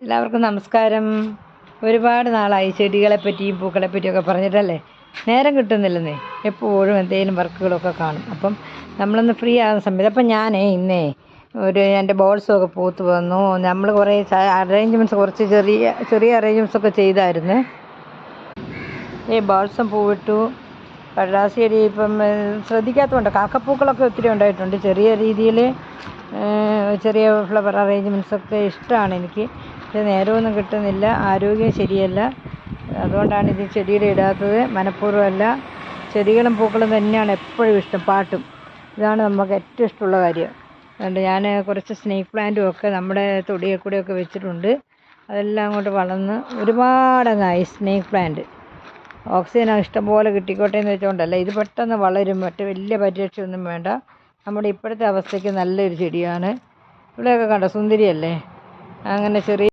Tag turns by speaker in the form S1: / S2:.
S1: എല്ലാവർക്കും നമസ്കാരം. ഒരുപാട് നാളായി ചെടികളെ പറ്റിയും പൂക്കളെ പറ്റിയൊക്കെ പറഞ്ഞിട്ടല്ലേ, നേരം കിട്ടുന്നില്ലെന്നേ. എപ്പോഴും എന്തെങ്കിലും വർക്കുകളൊക്കെ കാണും. അപ്പം നമ്മളൊന്ന് ഫ്രീ ആകുന്ന സമയത്ത് അപ്പം ഇന്നേ എൻ്റെ ബോൾസൊക്കെ പൂത്ത് വന്നു. നമ്മൾ കുറേ അറേഞ്ച്മെൻറ്റ്സ് കുറച്ച് ചെറിയ ചെറിയ അറേഞ്ച്മെൻറ്റ്സ് ഒക്കെ ചെയ്തായിരുന്നു. ബോൾസം പൂവിട്ടു. കടലാസ് ചെടി ഇപ്പം ശ്രദ്ധിക്കാത്തതുകൊണ്ട് കാക്കപ്പൂക്കളൊക്കെ ഒത്തിരി ഉണ്ടായിട്ടുണ്ട്. ചെറിയ രീതിയിൽ ചെറിയ ഫ്ലവർ അറേഞ്ച്മെൻറ്റ്സൊക്കെ ഇഷ്ടമാണ് എനിക്ക്. പക്ഷേ നേരമൊന്നും കിട്ടുന്നില്ല, ആരോഗ്യം ശരിയല്ല. അതുകൊണ്ടാണ് ഇത് ചെടിയുടെ ഇടാത്തത്, മനഃപൂർവ്വമല്ല. ചെടികളും പൂക്കളും തന്നെയാണ് എപ്പോഴും ഇഷ്ടം, പാട്ടും. ഇതാണ് നമുക്ക് ഏറ്റവും ഇഷ്ടമുള്ള കാര്യം. അതുകൊണ്ട് ഞാൻ കുറച്ച് സ്നേക്ക് പ്ലാന്റും ഒക്കെ നമ്മുടെ തൊടിയിൽ കൂടെയൊക്കെ വെച്ചിട്ടുണ്ട്. അതെല്ലാം അങ്ങോട്ട് വളർന്ന് ഒരുപാടങ്ങായി. സ്നേക്ക് പ്ലാന്റ് ഓക്സിജൻ ഇഷ്ടംപോലെ കിട്ടിക്കോട്ടെ എന്ന് വെച്ചുകൊണ്ടല്ല, ഇത് പെട്ടെന്ന് വളരും. മറ്റു വലിയ പരിരക്ഷയൊന്നും വേണ്ട. നമ്മുടെ ഇപ്പോഴത്തെ അവസ്ഥയ്ക്ക് നല്ലൊരു ചെടിയാണ്. ഇവിടെയൊക്കെ കണ്ടോ, സുന്ദരിയല്ലേ? അങ്ങനെ ചെറിയ